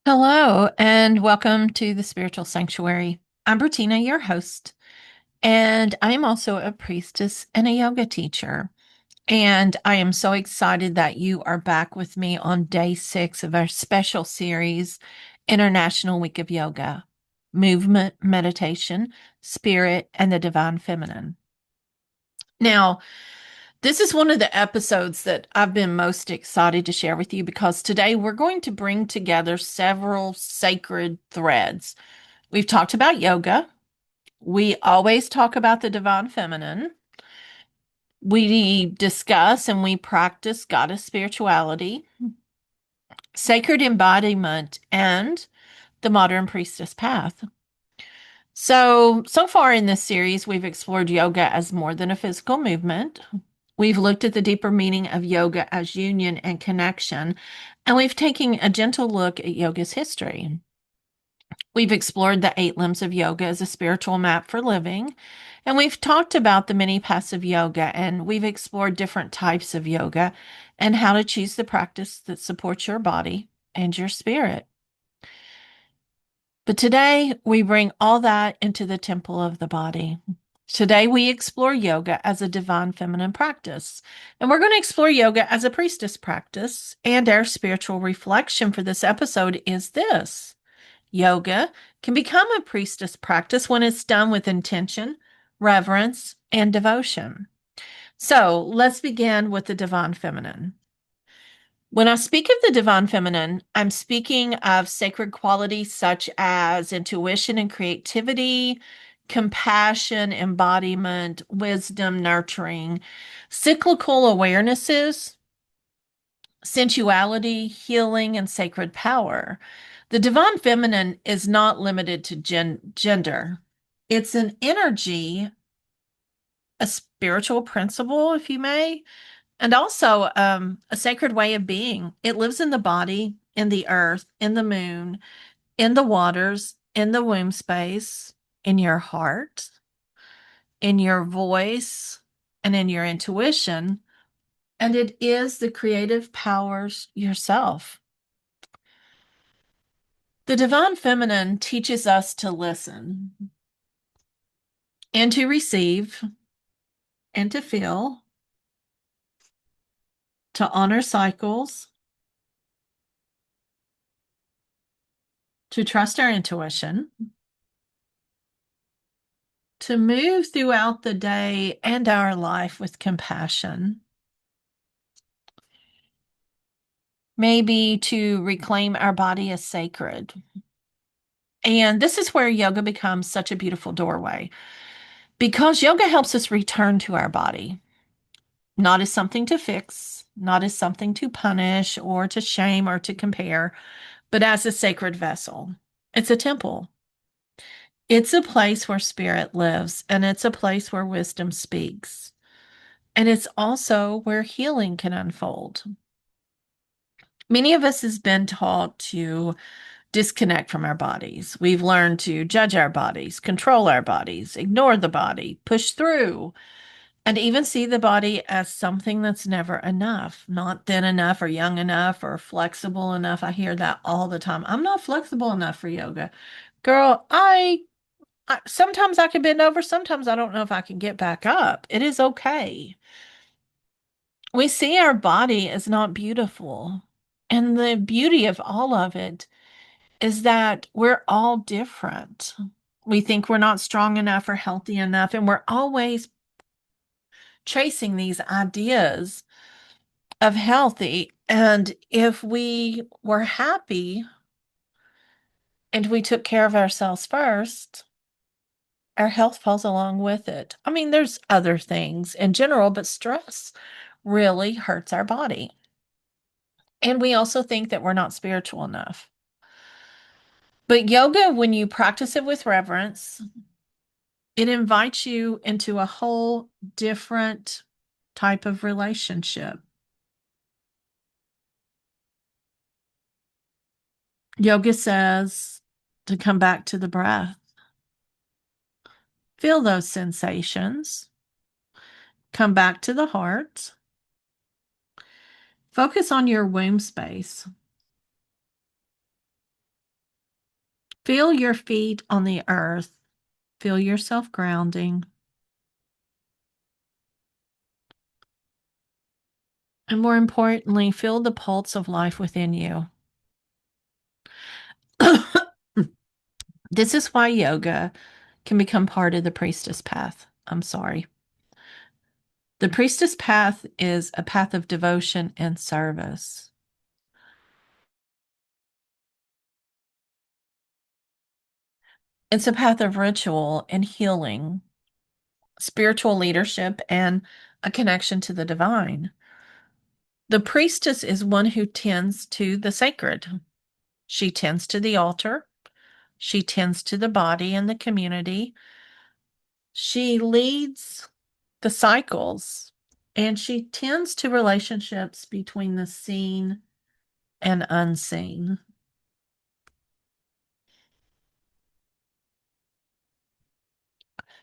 Hello, and welcome to the Spiritual Sanctuary. I'm Bertina, your host, and I am also a priestess and a yoga teacher. And I am so excited that you are back with me on day 6 of our special series, International Week of Yoga, Movement, Meditation, Spirit, and the Divine Feminine. Now, this is one of the episodes that I've been most excited to share with you because today we're going to bring together several sacred threads. We've talked about yoga. We always talk about the divine feminine. We discuss and we practice goddess spirituality, sacred embodiment, and the modern priestess path. So far in this series, we've explored yoga as more than a physical movement. We've looked at the deeper meaning of yoga as union and connection, and we've taken a gentle look at yoga's history. We've explored the 8 limbs of yoga as a spiritual map for living, and we've talked about the many paths of yoga, and we've explored different types of yoga and how to choose the practice that supports your body and your spirit. But today, we bring all that into the temple of the body. Today, we explore yoga as a divine feminine practice. And we're going to explore yoga as a priestess practice. And our spiritual reflection for this episode is this: yoga can become a priestess practice when it's done with intention, reverence, and devotion. So let's begin with the divine feminine. When I speak of the divine feminine, I'm speaking of sacred qualities such as intuition and creativity, compassion, embodiment, wisdom, nurturing, cyclical awarenesses, sensuality, healing, and sacred power. The divine feminine is not limited to gender. It's an energy, a spiritual principle, if you may, and also a sacred way of being. It lives in the body, in the earth, in the moon, in the waters, in the womb space, in your heart, in your voice, and in your intuition. And it is the creative powers yourself. The divine feminine teaches us to listen and to receive and to feel, to honor cycles, to trust our intuition, to move throughout the day and our life with compassion, maybe to reclaim our body as sacred. And this is where yoga becomes such a beautiful doorway because yoga helps us return to our body, not as something to fix, not as something to punish or to shame or to compare, but as a sacred vessel. It's a temple. It's a place where spirit lives, and it's a place where wisdom speaks. And it's also where healing can unfold. Many of us has been taught to disconnect from our bodies. We've learned to judge our bodies, control our bodies, ignore the body, push through, and even see the body as something that's never enough, not thin enough or young enough or flexible enough. I hear that all the time. I'm not flexible enough for yoga. Girl, I sometimes I can bend over, sometimes I don't know if I can get back up. It is okay. We see our body as not beautiful. And the beauty of all of it is that we're all different. We think we're not strong enough or healthy enough, and we're always chasing these ideas of healthy. And if we were happy and we took care of ourselves first, our health falls along with it. I mean, there's other things in general, but stress really hurts our body. And we also think that we're not spiritual enough. But yoga, when you practice it with reverence, it invites you into a whole different type of relationship. Yoga says to come back to the breath, feel those sensations, come back to the heart, focus on your womb space. Feel your feet on the earth. Feel yourself grounding. And more importantly, feel the pulse of life within you. This is why yoga can become part of the priestess path. I'm sorry. The priestess path is a path of devotion and service. It's a path of ritual and healing, spiritual leadership, and a connection to the divine. The priestess is one who tends to the sacred. She tends to the altar. She tends to the body and the community. She leads the cycles, and she tends to relationships between the seen and unseen.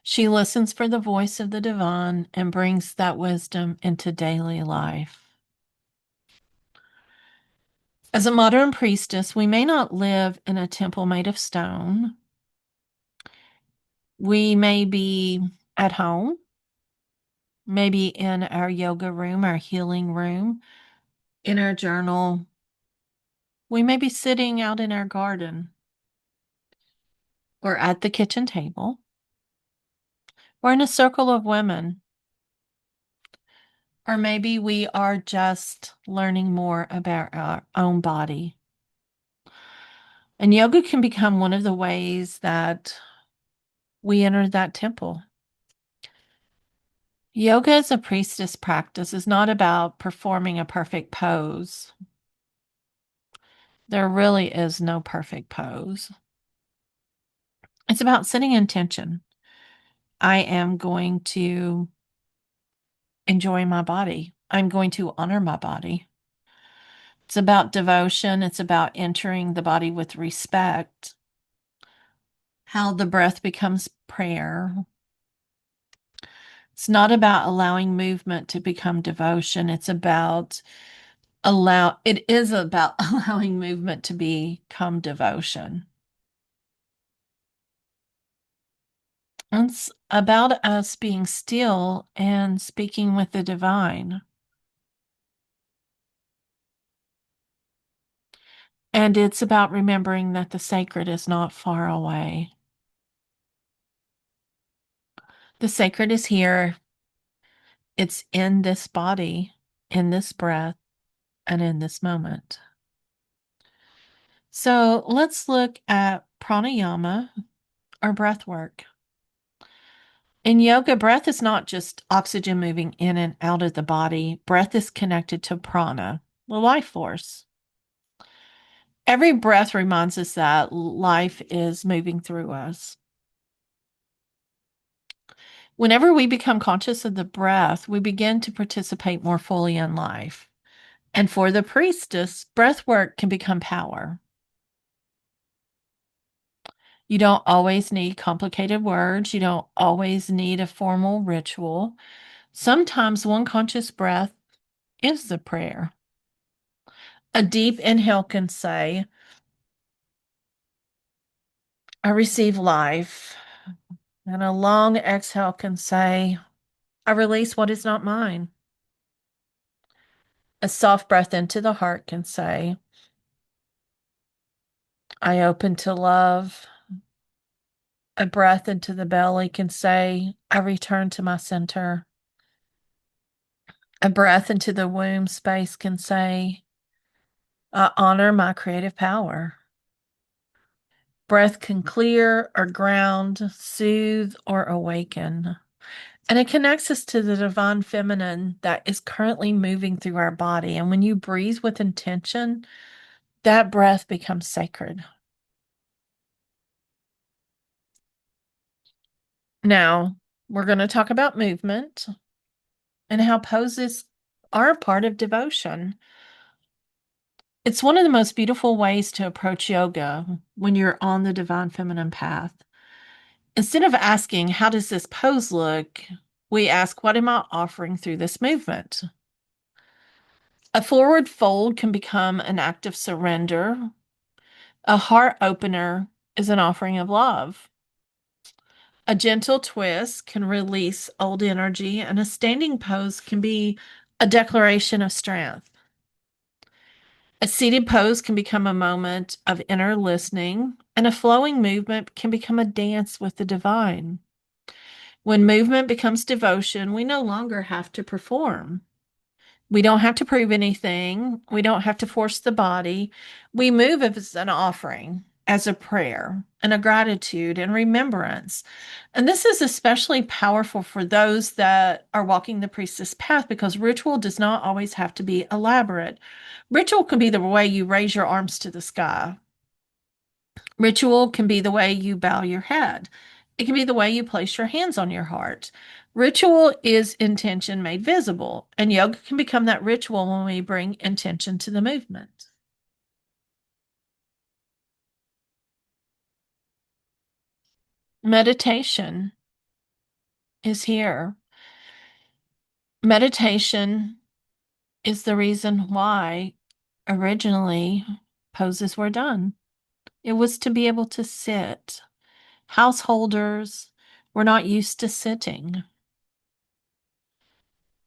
She listens for the voice of the divine and brings that wisdom into daily life. As a modern priestess, we may not live in a temple made of stone. We may be at home, maybe in our yoga room, our healing room, in our journal. We may be sitting out in our garden or at the kitchen table or in a circle of women. Or maybe we are just learning more about our own body. And yoga can become one of the ways that we enter that temple. Yoga as a priestess practice is not about performing a perfect pose. There really is no perfect pose. It's about setting intention. I am going to enjoy my body. I'm going to honor my body. It's about devotion. It's about entering the body with respect. How the breath becomes prayer. It's not about allowing movement to become devotion. It is about allowing movement to become devotion. It's about us being still and speaking with the divine. And it's about remembering that the sacred is not far away. The sacred is here. It's in this body, in this breath, and in this moment. So let's look at pranayama or breath work. In yoga, breath is not just oxygen moving in and out of the body. Breath is connected to prana, the life force. Every breath reminds us that life is moving through us. Whenever we become conscious of the breath, we begin to participate more fully in life. And for the priestess, breath work can become power. You don't always need complicated words. You don't always need a formal ritual. Sometimes one conscious breath is the prayer. A deep inhale can say, I receive life. And a long exhale can say, I release what is not mine. A soft breath into the heart can say, I open to love. A breath into the belly can say, I return to my center. A breath into the womb space can say, I honor my creative power. Breath can clear or ground, soothe or awaken. And it connects us to the divine feminine that is currently moving through our body. And when you breathe with intention, that breath becomes sacred. Now, we're going to talk about movement and how poses are a part of devotion. It's one of the most beautiful ways to approach yoga when you're on the divine feminine path. Instead of asking, how does this pose look? We ask, what am I offering through this movement? A forward fold can become an act of surrender. A heart opener is an offering of love. A gentle twist can release old energy, and a standing pose can be a declaration of strength. A seated pose can become a moment of inner listening, and a flowing movement can become a dance with the divine. When movement becomes devotion, we no longer have to perform. We don't have to prove anything. We don't have to force the body. We move as an offering, as a prayer, and a gratitude and remembrance. And this is especially powerful for those that are walking the priestess path because ritual does not always have to be elaborate. Ritual can be the way you raise your arms to the sky. Ritual can be the way you bow your head. It can be the way you place your hands on your heart. Ritual is intention made visible, and yoga can become that ritual when we bring intention to the movement. Meditation is here. Meditation is the reason why originally poses were done. It was to be able to sit. Householders were not used to sitting.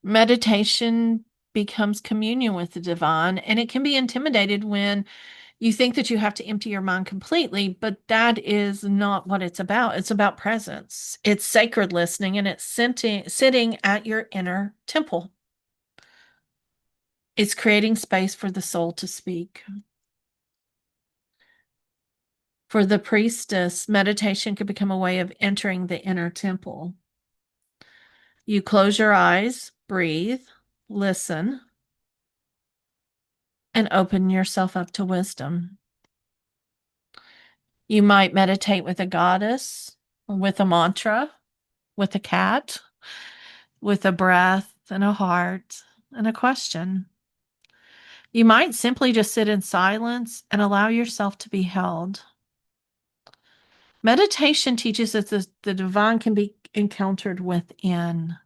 Meditation becomes communion with the divine, and it can be intimidated when you think that you have to empty your mind completely, but that is not what it's about. It's about presence. It's sacred listening, and it's sitting at your inner temple. It's creating space for the soul to speak. For the priestess, meditation could become a way of entering the inner temple. You close your eyes, breathe, listen, and open yourself up to wisdom. You might meditate with a goddess, with a mantra, with a cat, with a breath and a heart and a question. You might simply just sit in silence and allow yourself to be held. Meditation teaches us that the divine can be encountered within,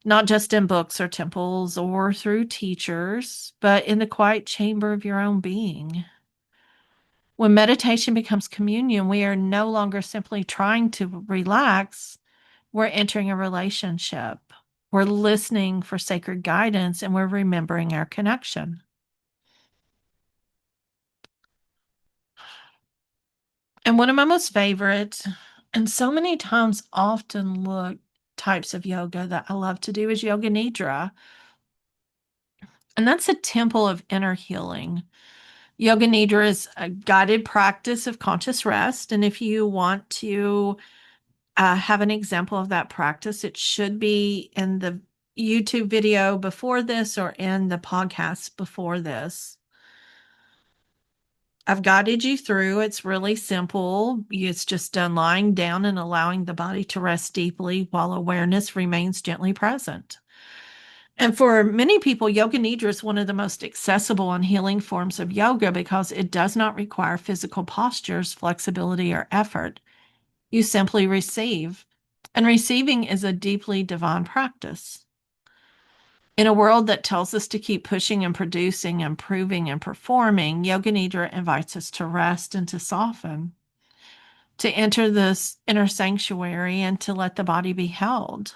not just in books or temples or through teachers, but in the quiet chamber of your own being. When meditation becomes communion, we are no longer simply trying to relax, we're entering a relationship. We're listening for sacred guidance and we're remembering our connection. And one of my most favorite, and so many times often looked types of yoga that I love to do is Yoga Nidra. And that's a temple of inner healing. Yoga Nidra is a guided practice of conscious rest. And if you want to have an example of that practice, it should be in the YouTube video before this or in the podcast before this. I've guided you through. It's really simple. It's just done lying down and allowing the body to rest deeply while awareness remains gently present. And for many people, Yoga Nidra is one of the most accessible and healing forms of yoga because it does not require physical postures, flexibility, or effort. You simply receive. And receiving is a deeply divine practice. In a world that tells us to keep pushing and producing and proving and performing, Yoga Nidra invites us to rest and to soften, to enter this inner sanctuary and to let the body be held.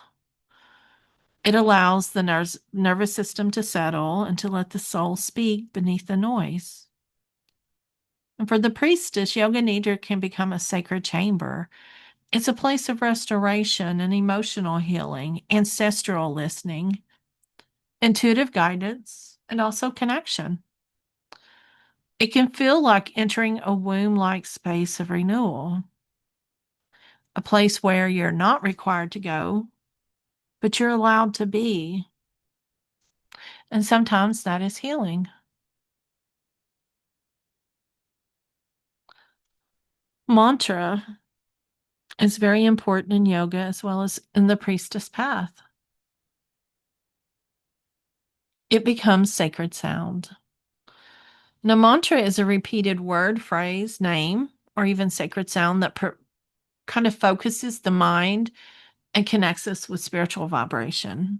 It allows the nervous system to settle and to let the soul speak beneath the noise. And for the priestess, Yoga Nidra can become a sacred chamber. It's a place of restoration and emotional healing, ancestral listening, intuitive guidance, and also connection. It can feel like entering a womb-like space of renewal, a place where you're not required to go, but you're allowed to be. And sometimes that is healing. Mantra is very important in yoga as well as in the priestess path. It becomes sacred sound. Now, mantra is a repeated word, phrase, name, or even sacred sound that kind of focuses the mind and connects us with spiritual vibration.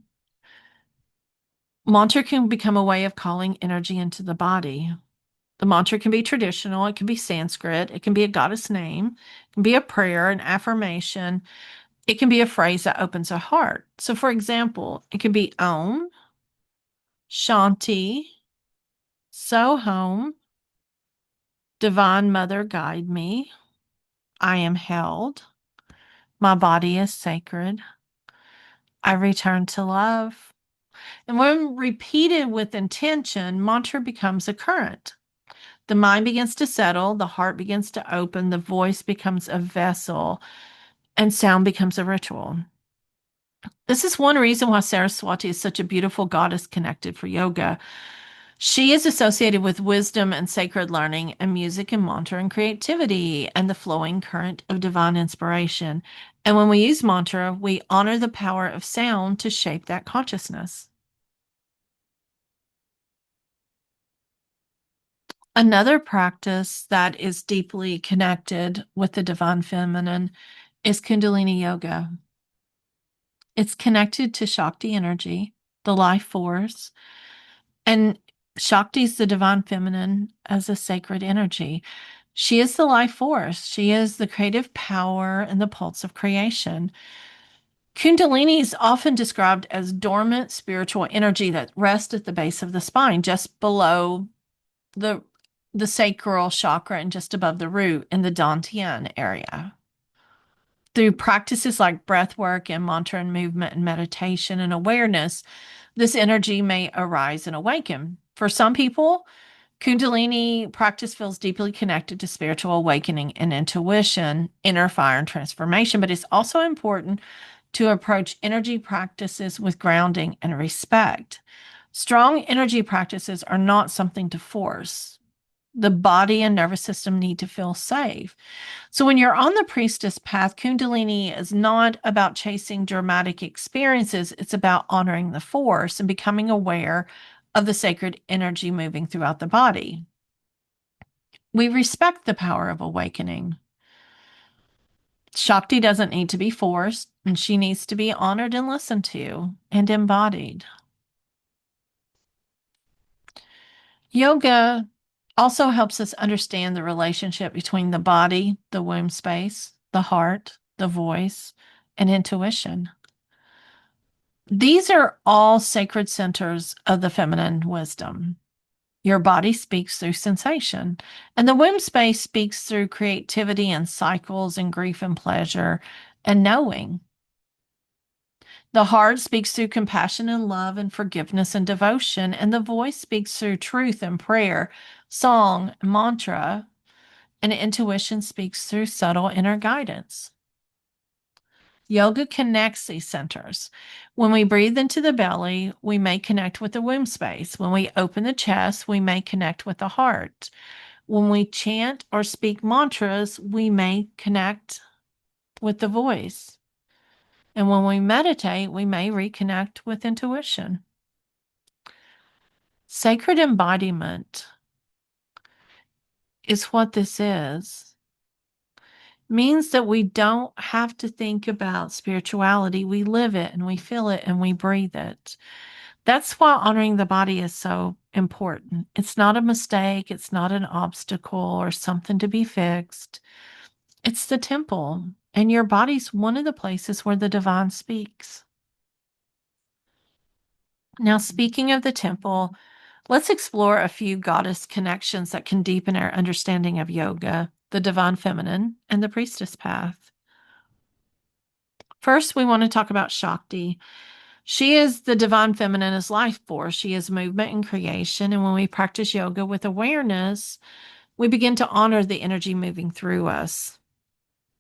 Mantra can become a way of calling energy into the body. The mantra can be traditional, it can be Sanskrit, it can be a goddess name, it can be a prayer, an affirmation, it can be a phrase that opens a heart. So, for example, it can be Om, Shanti, Soham, Divine Mother, guide me. I am held. My body is sacred. I return to love. And when repeated with intention, mantra becomes a current. The mind begins to settle, the heart begins to open, the voice becomes a vessel, and sound becomes a ritual. This is one reason why Saraswati is such a beautiful goddess connected for yoga. She is associated with wisdom and sacred learning and music and mantra and creativity and the flowing current of divine inspiration. And when we use mantra, we honor the power of sound to shape that consciousness. Another practice that is deeply connected with the divine feminine is Kundalini yoga. It's connected to Shakti energy, the life force, and Shakti is the divine feminine as a sacred energy. She is the life force. She is the creative power and the pulse of creation. Kundalini is often described as dormant spiritual energy that rests at the base of the spine, just below the the sacral chakra and just above the root in the dantian area. Through practices like breath work and mantra and movement and meditation and awareness, this energy may arise and awaken. For some people, Kundalini practice feels deeply connected to spiritual awakening and intuition, inner fire, and transformation, but it's also important to approach energy practices with grounding and respect. Strong energy practices are not something to force. The body and nervous system need to feel safe. So, when you're on the priestess path, Kundalini is not about chasing dramatic experiences, it's about honoring the force and becoming aware of the sacred energy moving throughout the body. We respect the power of awakening. Shakti doesn't need to be forced, and she needs to be honored and listened to and embodied. Yoga also helps us understand the relationship between the body, the womb space, the heart, the voice, and intuition. These are all sacred centers of the feminine wisdom. Your body speaks through sensation, and the womb space speaks through creativity and cycles and grief and pleasure and knowing. The heart speaks through compassion and love and forgiveness and devotion, and the voice speaks through truth and prayer, song, mantra, and intuition speaks through subtle inner guidance. Yoga connects these centers. When we breathe into the belly, we may connect with the womb space. When we open the chest, we may connect with the heart. When we chant or speak mantras, we may connect with the voice. And when we meditate, we may reconnect with intuition. Sacred embodiment is what this is. Means that we don't have to think about spirituality. We live it and we feel it and we breathe it. That's why honoring the body is so important. It's not a mistake, it's not an obstacle or something to be fixed. It's the temple, and your body's one of the places where the divine speaks. Now, speaking of the temple, let's explore a few goddess connections that can deepen our understanding of yoga, the divine feminine, and the priestess path. First, we want to talk about Shakti. She is the divine feminine as life force. She is movement and creation. And when we practice yoga with awareness, we begin to honor the energy moving through us.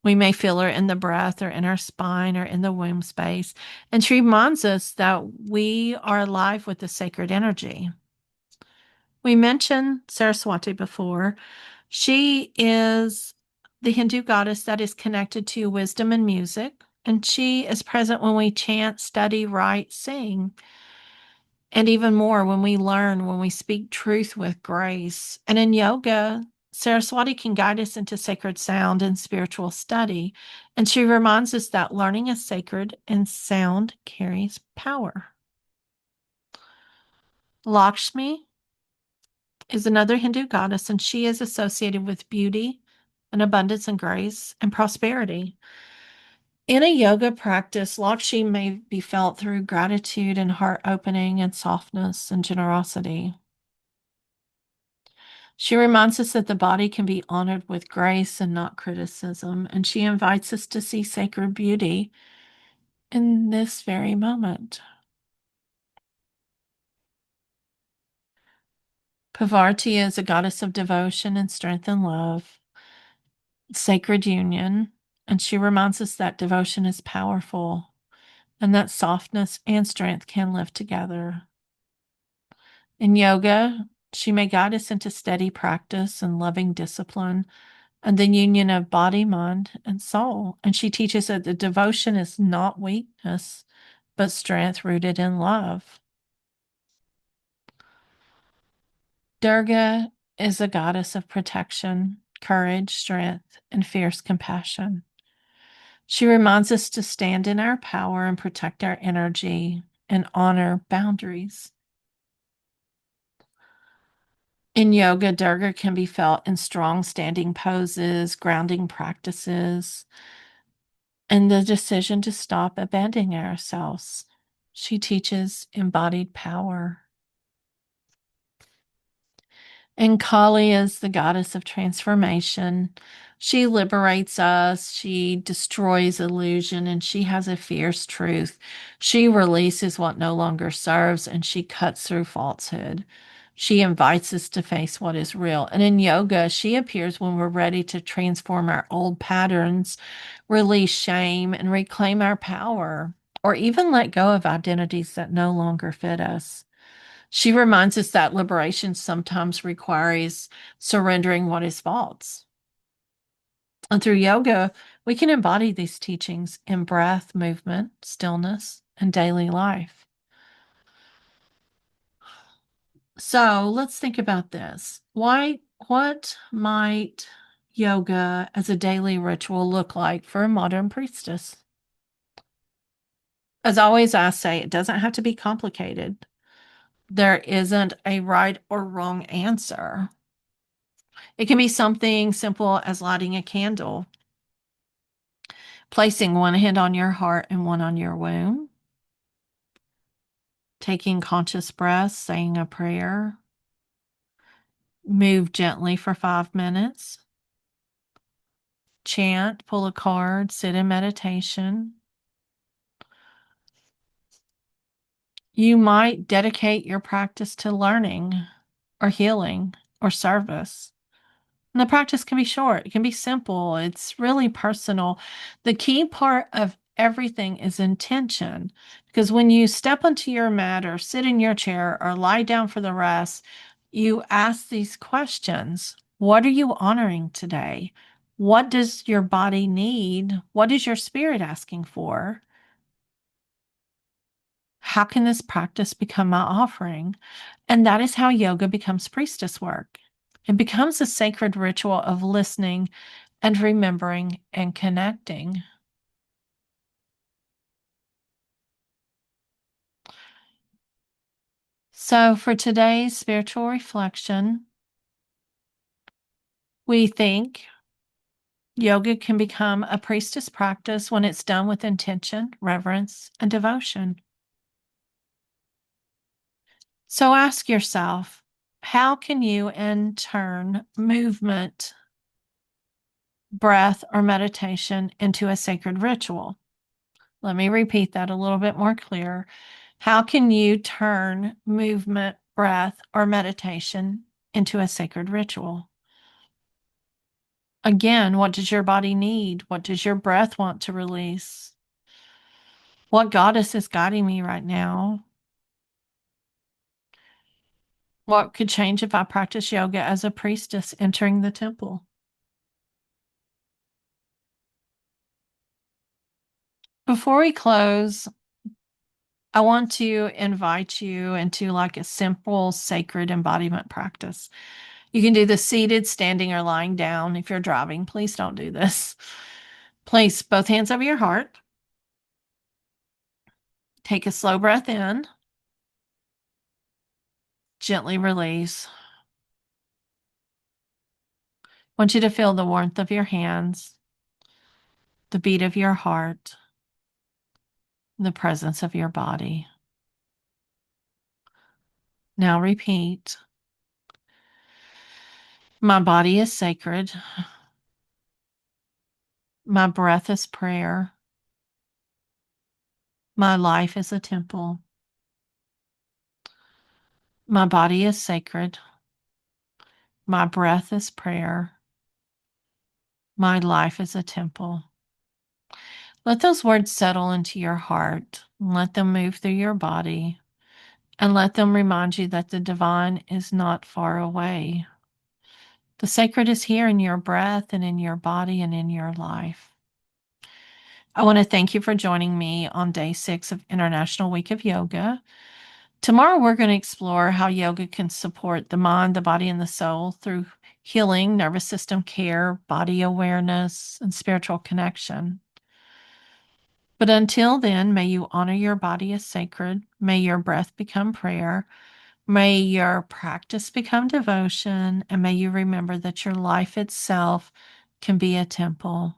We may feel her in the breath or in our spine or in the womb space. And she reminds us that we are alive with the sacred energy. We mentioned Saraswati before. She is the Hindu goddess that is connected to wisdom and music, and she is present when we chant, study, write, sing, and even more when we learn, when we speak truth with grace. And in yoga, Saraswati can guide us into sacred sound and spiritual study, and she reminds us that learning is sacred and sound carries power. Lakshmi is another Hindu goddess, and she is associated with beauty and abundance and grace and prosperity. In a yoga practice, Lakshmi may be felt through gratitude and heart opening and softness and generosity. She reminds us that the body can be honored with grace and not criticism, and she invites us to see sacred beauty in this very moment. Pavarti is a goddess of devotion and strength and love, sacred union, and she reminds us that devotion is powerful and that softness and strength can live together. In yoga, she may guide us into steady practice and loving discipline and the union of body, mind, and soul. And she teaches that the devotion is not weakness, but strength rooted in love. Durga is a goddess of protection, courage, strength, and fierce compassion. She reminds us to stand in our power and protect our energy and honor boundaries. In yoga, Durga can be felt in strong standing poses, grounding practices, and the decision to stop abandoning ourselves. She teaches embodied power. And Kali is the goddess of transformation. She liberates us, she destroys illusion, and she has a fierce truth. She releases what no longer serves, and she cuts through falsehood. She invites us to face what is real. And in yoga, she appears when we're ready to transform our old patterns, release shame, and reclaim our power, or even let go of identities that no longer fit us. She reminds us that liberation sometimes requires surrendering what is false. And through yoga, we can embody these teachings in breath, movement, stillness, and daily life. So let's think about this. What might yoga as a daily ritual look like for a modern priestess? As always, I say it doesn't have to be complicated. There isn't a right or wrong answer. It can be something simple as lighting a candle, placing one hand on your heart and one on your womb, taking conscious breaths, saying a prayer, move gently for 5 minutes, chant, pull a card, sit in meditation. You might dedicate your practice to learning or healing or service. And the practice can be short, it can be simple, it's really personal. The key part of everything is intention, because when you step onto your mat or sit in your chair or lie down for the rest, you ask these questions. What are you honoring today? What does your body need? What is your spirit asking for? How can this practice become my offering? And that is how yoga becomes priestess work. It becomes a sacred ritual of listening and remembering and connecting. So, for today's spiritual reflection, we think yoga can become a priestess practice when it's done with intention, reverence, and devotion. So, ask yourself, how can you in turn movement, breath, or meditation into a sacred ritual? Let me repeat that a little bit more clear. How can you turn movement, breath, or meditation into a sacred ritual? Again, what does your body need? What does your breath want to release? What goddess is guiding me right now? What could change if I practice yoga as a priestess entering the temple? Before we close, I want to invite you into like a simple sacred embodiment practice. You can do this seated, standing, or lying down. If you're driving, please don't do this. Place both hands over your heart. Take a slow breath in. Gently release. I want you to feel the warmth of your hands, the beat of your heart, the presence of your body. Now repeat. My body is sacred. My breath is prayer. My life is a temple. My body is sacred. My breath is prayer. My life is a temple. Let those words settle into your heart. Let them move through your body. And let them remind you that the divine is not far away. The sacred is here in your breath and in your body and in your life. I want to thank you for joining me on day 6 of International Week of Yoga. Tomorrow, we're going to explore how yoga can support the mind, the body, and the soul through healing, nervous system care, body awareness, and spiritual connection. But until then, may you honor your body as sacred. May your breath become prayer. May your practice become devotion. And may you remember that your life itself can be a temple.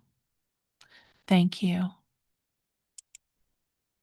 Thank you.